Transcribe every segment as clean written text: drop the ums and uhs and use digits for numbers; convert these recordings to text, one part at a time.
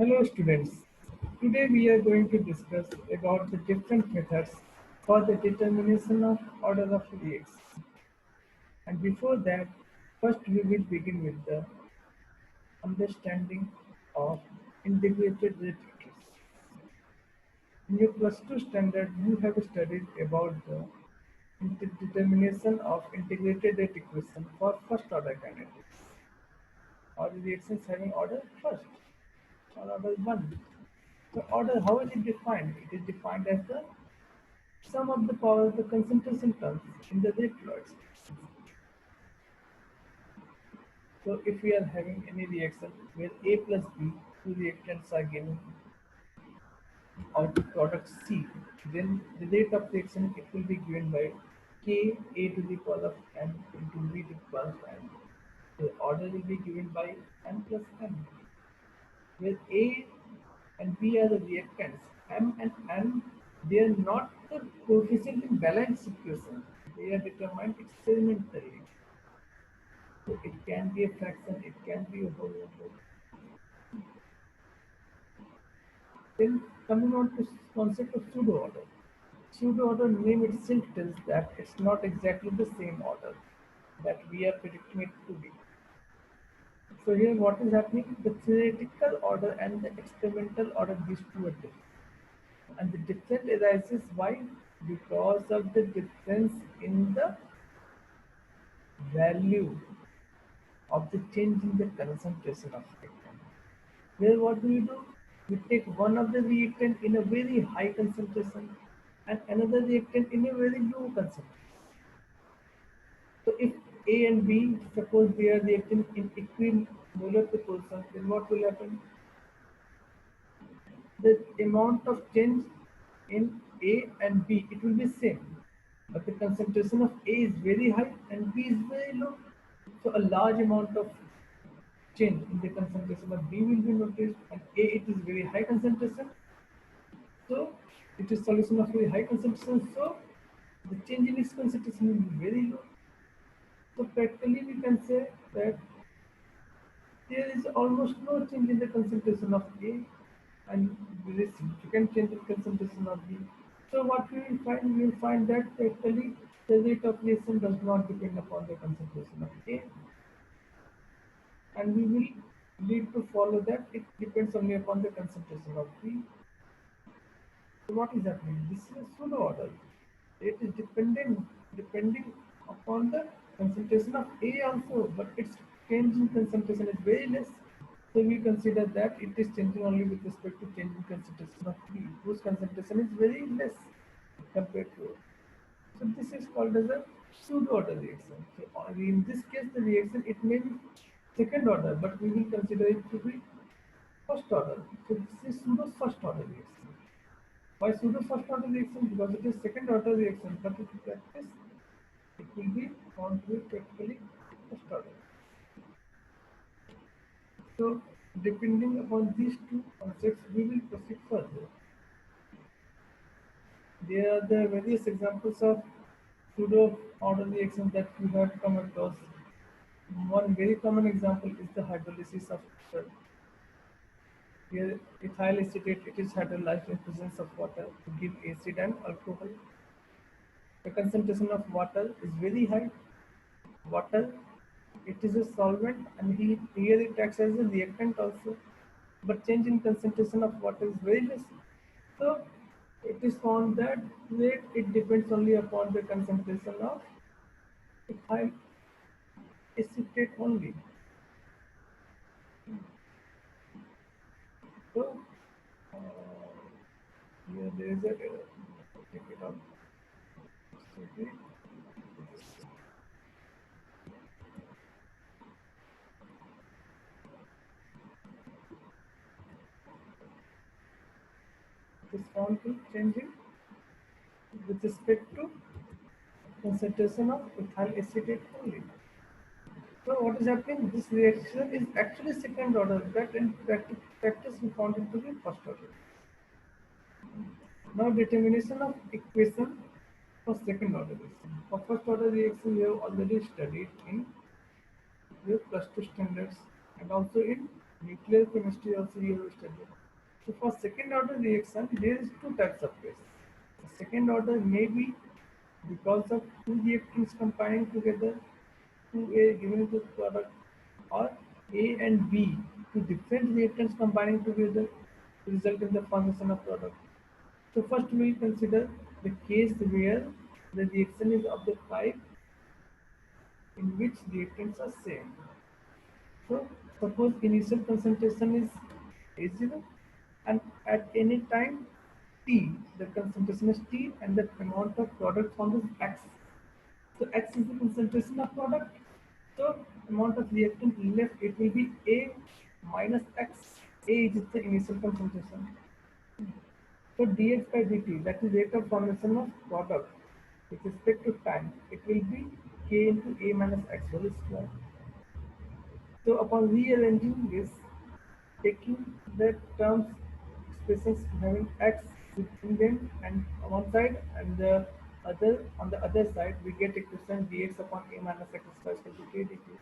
Hello students. Today we are going to discuss about the different methods for the determination of order of reaction. And before that, first we will begin with the understanding of integrated rate equation. In your plus 2 standard, you have studied about the determination of integrated rate equation for first order kinetics or reactions having order first or order 1. So order, how is it defined? It is defined as the sum of the power of the concentration terms in the rate law expression. So if we are having any reaction where A plus B, two reactants are given out product C, then the rate of reaction it will be given by K A to the power of n into B to the power of n. The order will be given by n plus n, where A and B are the reactants. M and N, they are not the coefficient in balance equation. They are determined experimentally. So it can be a fraction, it can be a whole number. Then coming on to concept of pseudo order. Pseudo order name itself tells that it's not exactly the same order that we are predicting it to be. So here what is happening? The theoretical order and the experimental order, these two are different. And the difference arises why? Because of the difference in the value of the change in the concentration of reactant. Where what do? We take one of the reactant in a very high concentration and another reactant in a very low concentration. So if A and B, suppose they are reacting in equimolar proportion, then what will happen? The amount of change in A and B, it will be same, but the concentration of A is very high and B is very low. So a large amount of change in the concentration of B will be noticed, and A it is very high concentration. So it is solution of very high concentration. So the change in its concentration will be very low. So practically we can say that there is almost no change in the concentration of A and there is significant change in concentration of B. So what we will find? We will find that actually the rate of reaction does not depend upon the concentration of A, and we will need to follow that it depends only upon the concentration of B. So what is happening? This is a pseudo order. It is depending upon the concentration of A also, but its change in concentration is very less. So we consider that it is changing only with respect to change in concentration of B, whose concentration is very less compared to A. So this is called as a pseudo order reaction. So in this case, the reaction it may be second order, but we will consider it to be first order. So this is pseudo first order reaction. Why pseudo first order reaction? Because it is second order reaction, but in practice it will be found to be practically first order. So depending upon these two concepts, we will proceed further. There are the various examples of pseudo order reactions that we have come across. One very common example is the hydrolysis of water. Here, ethyl acetate, it is hydrolyzed in presence of water to give acid and alcohol. The concentration of water is very high. Water, it is a solvent and here it acts as a reactant also. But change in concentration of water is very less. So it is found that rate it depends only upon the concentration of ethyl acetate only. So uh, here there is a take it out. Okay. It is found to changing with respect to concentration of ethyl acetate only. So what is happening? This reaction is actually second order, but in practice we found it to be first order. Now determination of equation for second order reaction. For first order reaction we have already studied in your plus two standards and also in Nuclear chemistry also you have studied. So for second order reaction, there is two types of case. The second order may be because of two reactants combining together to a given the product, or A and B, two different reactants combining together to result in the formation of product. So first we will consider the case where the reaction is of the type in which reactants are same. So suppose initial concentration is A0, and at any time T, the concentration is T and the amount of product found is X. So X is the concentration of product. So amount of reactant left, it will be A minus X. A is the initial concentration. So dx by dt, that is rate of formation of product with respect to time, it will be K into A minus X whole square. So upon rearranging this, taking the terms expressions having x within them and on one side and the other on the other side, we get equation dx upon a minus x square is equal to k dt.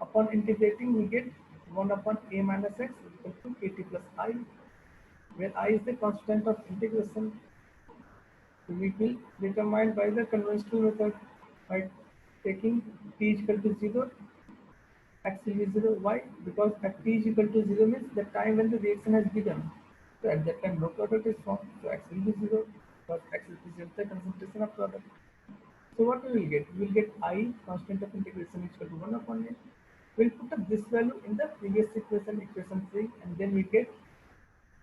Upon integrating, we get 1 upon a minus x is equal to kt plus I, where I is the constant of integration. We will determine by the conventional method by taking t is equal to 0, x will be 0. Why? Because at t is equal to 0 means the time when the reaction has begun. So at that time no product is formed. So x will be 0 because x represents the concentration of product. So what we will get? We will get I, constant of integration, is equal to 1 upon a. We will put up this value in the previous equation, equation 3, and then we get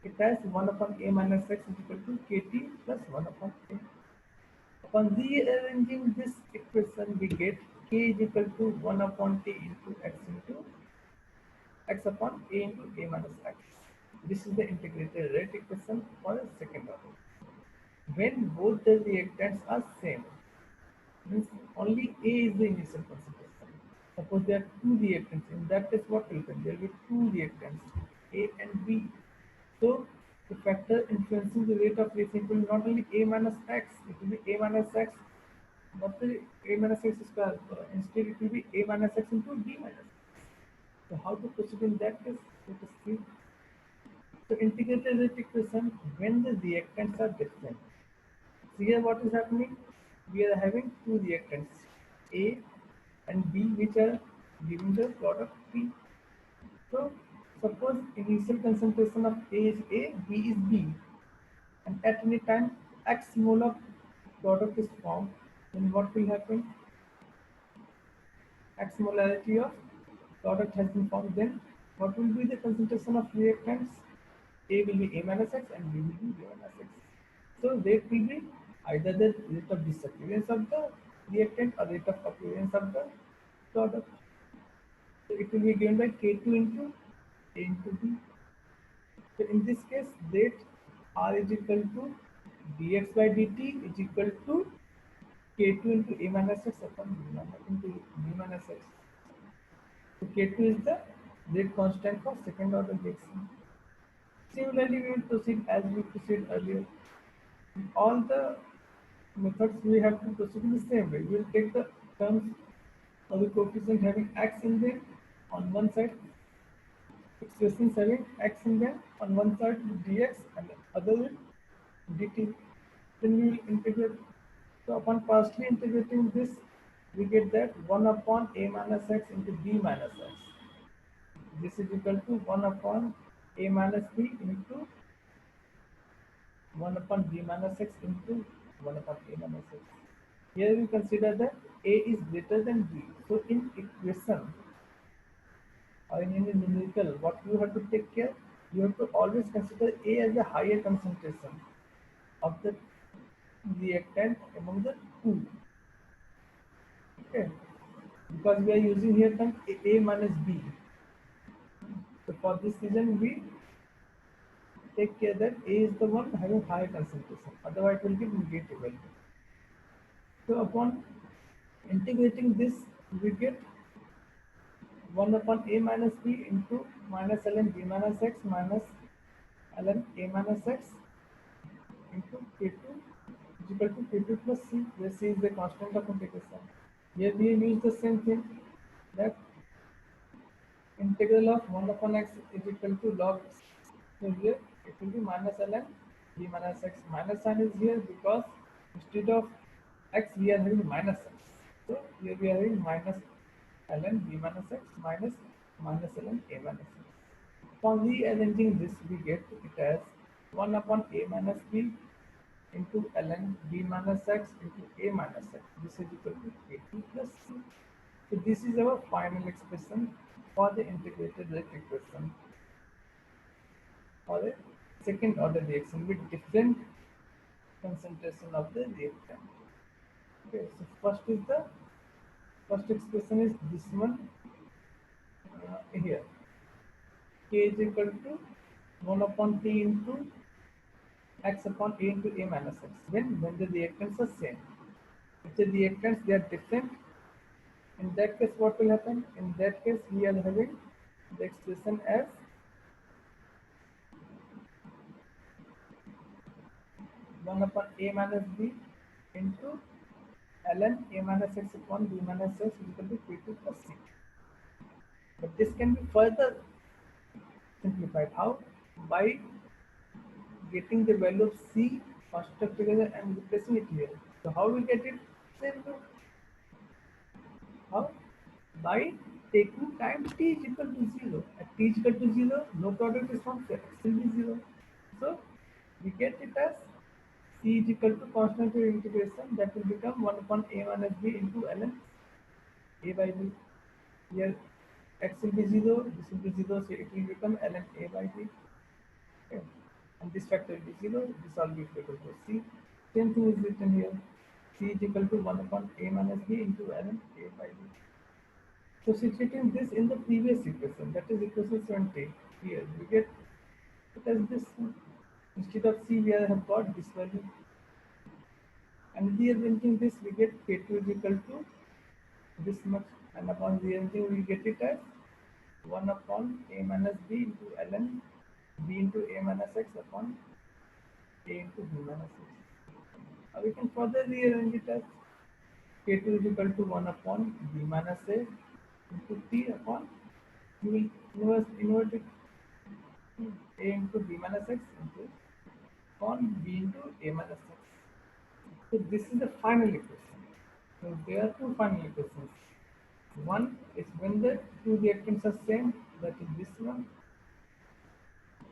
it as 1 upon a minus x is equal to kt plus 1 upon a. Upon rearranging this equation, we get k is equal to 1 upon t into x into x upon a into a minus x. This is the integrated rate equation for a second order. When both the reactants are same, means only A is the initial concentration. Suppose there are two reactants. In that case, what will happen? There will be two reactants, A and B. So the factor influencing the rate of reaction will not only A minus X, it will be A minus X, not the A minus X square. Instead, it will be A minus X into B minus X. So how to proceed in that case? Let us see. So integrated rate equation when the reactants are different. So here what is happening? We are having two reactants A and B which are giving the product P. So suppose initial concentration of A is A, B is B, and at any time X mole of product is formed, then what will happen? X molarity of product has been formed, then what will be the concentration of reactants? A will be A minus X and B will be B minus X. So rate will be either the rate of disappearance of the reactant or rate of appearance of the product. So it will be given by K2 into A into B. So in this case, rate R is equal to dx by dt is equal to K2 into A minus X upon B minus X. So K2 is the rate constant for second order reaction. Similarly, we will proceed as we proceed earlier. In all the methods we have to proceed in the same way. We will take the terms of the coefficient having x in them on one side, expressions having x in them on one side with dx and the other with dt. Then we will integrate. So upon partially integrating this, we get that 1 upon a minus x into b minus x. This is equal to 1 upon a minus b into 1 upon b minus x into 1 upon a minus x. Here we consider that a is greater than b. So in equation or in any numerical, what you have to take care, you have to always consider a as a higher concentration of the reactant among the two. Okay, because we are using here term a minus b. So for this reason, we take care that a is the one having higher concentration. Otherwise, it will give negative value. So upon integrating this, we get 1 upon a minus b into minus ln b minus x minus ln a minus x into k2 is equal to k2 plus c, where c is the constant of integration. Here we use the same thing, that Integral of 1 upon x is equal to log x. So here it will be minus ln b minus x. Minus sign is here because instead of x we are having minus x. So here we are having minus ln b minus x minus ln a minus x. Upon rearranging this, we get it as 1 upon a minus b into ln b minus x into a minus x. This is equal to a2 plus c. So this is our final expression for the integrated rate equation for a second order reaction with different concentration of the reactant. Okay, so first expression is this one here. K is equal to 1 upon t into x upon a into a minus x. When the reactants are same. If the reactants they are different, in that case what will happen? In that case we are having the expression as 1 upon a minus b into ln a minus x upon b minus x is equal to p2 plus c. But this can be further simplified. How? By getting the value of c construct together and replacing it here. So how we get it? Same rule. How? By taking time t is equal to 0. At t is equal to 0, no product is found, so x will be 0. So we get it as c is equal to constant integration that will become 1 upon a minus b into ln a by b. Here x will be 0, this will be 0, so it will become ln a by b. Okay. And this factor will be 0, this all will be equal to c. Same thing is written here. C is equal to 1 upon a minus b into ln a by b. Substituting this in the previous equation, that is equation 20, here we get it as this one. Instead of c, we have got this value. And rearranging this, we get k2 is equal to this much. And upon rearranging, we get it as 1 upon a minus b into ln b into a minus x upon a into b minus x. Now we can further rearrange it as k2 is equal to 1 upon b minus a into t upon, we will invert it, a into b minus x into upon b into a minus x. So this is the final equation. So there are two final equations. One is when the two reactants are same, that is this one.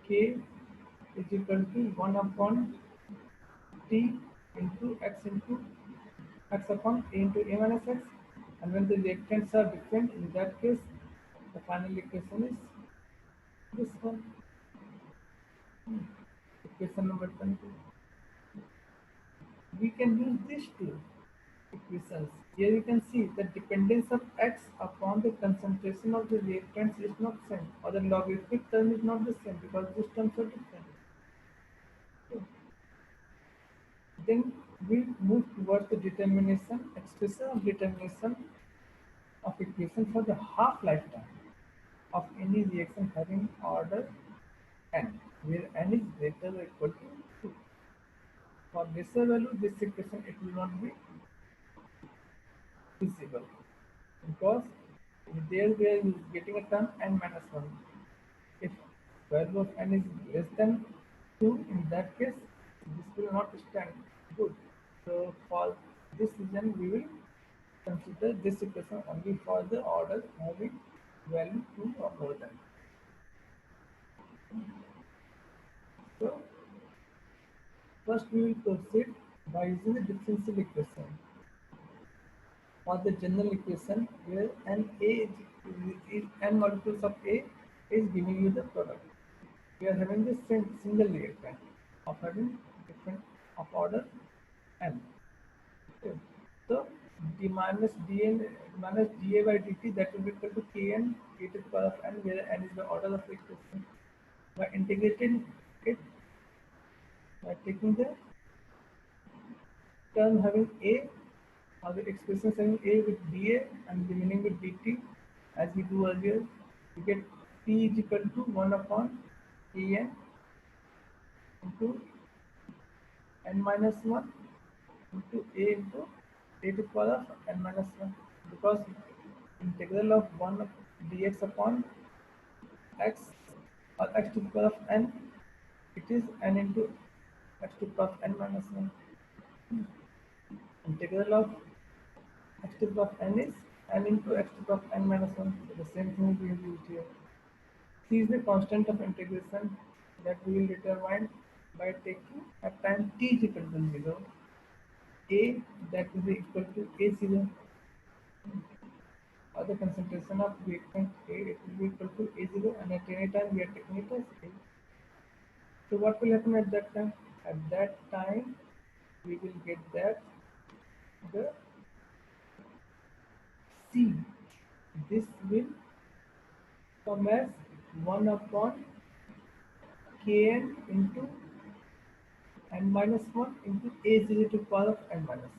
K is equal to 1 upon t into x upon a into a minus x. And when the reactants are different, in that case, the final equation is this one. Equation number 20. We can use these two equations. Here you can see the dependence of x upon the concentration of the reactants is not same, or the logarithmic term is not the same because these terms are different. Okay. Then we move towards the expression of determination of equation for the half lifetime of any reaction having order n, where n is greater or equal to 2. For lesser value, this equation it will not be feasible because there we are getting a term n minus 1. If value of n is less than 2, in that case, this will not stand good. So for this reason, we will consider this equation only for the order having value 2 or more than. So first we will proceed by using the differential equation. For the general equation where is n molecules of A is giving you the product. We are having this single reactant of having different of order n. Okay. So d minus dn minus da by dt, that will be equal to kn k to the power of n, where n is the order of the equation. By integrating it, by taking the term having A or the expressions having A with dA and remaining with dt, as we do earlier, we get t is equal to 1 upon kn into n minus 1 into a into a to the power of n minus 1, because integral of 1 dx upon x or x to the power of n, it is n into x to the power of n minus 1. Integral of x to the power of n is n into x to the power of n minus 1. So the same thing we have used here. C is the constant of integration that we will determine by taking at time t is equal to 0, a that will be equal to a0, or the concentration of reactant A, it will be equal to A0, and at any time we are taking it as A. So what will happen at that time? At that time, we will get that the C, this will come as 1 upon Kn into n minus 1 into A0 to the power of n minus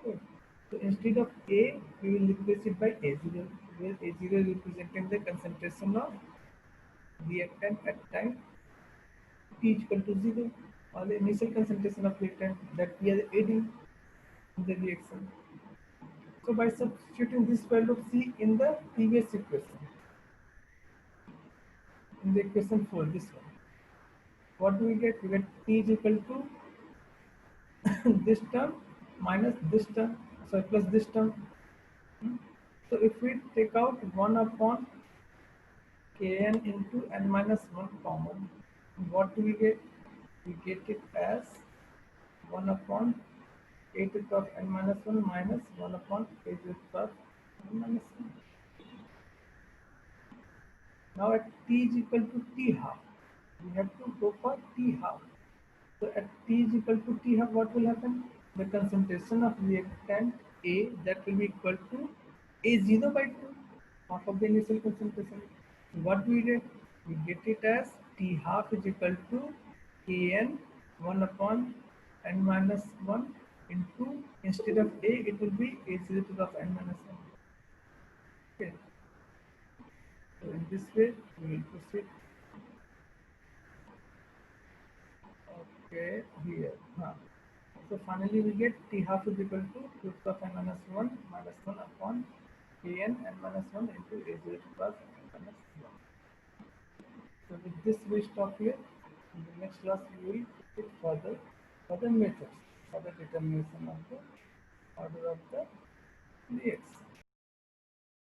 1. Okay. So instead of A, we will replace it by A0, where A0 representing the concentration of reactant at time T is equal to 0, or the initial concentration of reactant that we are adding in the reaction. So by substituting this value of C in the previous equation, in the equation 4, this one, what do we get? We get T is equal to this term minus this term, sorry, plus this term. So if we take out 1 upon Kn into n minus 1 common, what do we get? We get it as 1 upon a to the power of n minus 1 minus 1 upon a to the power of n minus 1. Now at t is equal to t half, we have to go for t half. So at t is equal to t half, what will happen? The concentration of reactant A, that will be equal to A0 by 2, half of the initial concentration. So what we get? We get it as t half is equal to Kn 1 upon n minus 1 into, instead of A, it will be A0 to the power of n minus 1. Okay. So in this way, we will proceed. Okay, here. So finally we get t half is equal to root of n minus 1 upon kn n minus 1 into a0 plus n minus 1. So with this we stop here. In the next class we will proceed further methods for the determination of the order of the reaction.